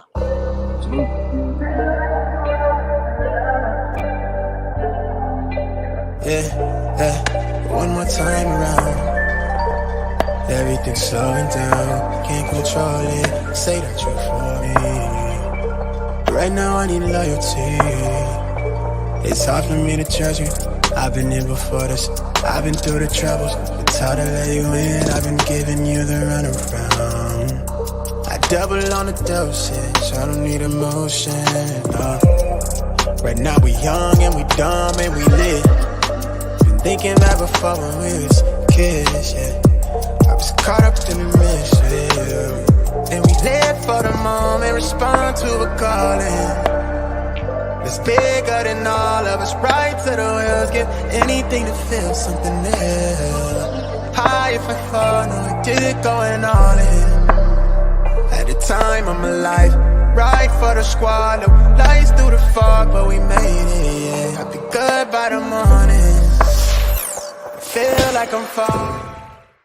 Yeah, yeah. One more time around. Everything's slowing down, can't control it. Say that you for me. Right now I need loyalty. It's hard for me to trust you. I've been in before this, I've been through the troubles. It's hard to let you in, I've been giving you the runaround. I double on the dosage, I don't need emotion, no. Right now we young and we dumb and we lit. Been thinking back before when we was kids, yeah. I was caught up in the mission, and we live for the moment, respond to a calling. It's bigger than all of us, right to the wheels. Give anything to feel something new. High if I fall, no I did it going all in. At the time of my life, right for the squad. No lights through the fog, but we made it, yeah. I'll be good by the morning. Feel like I'm falling.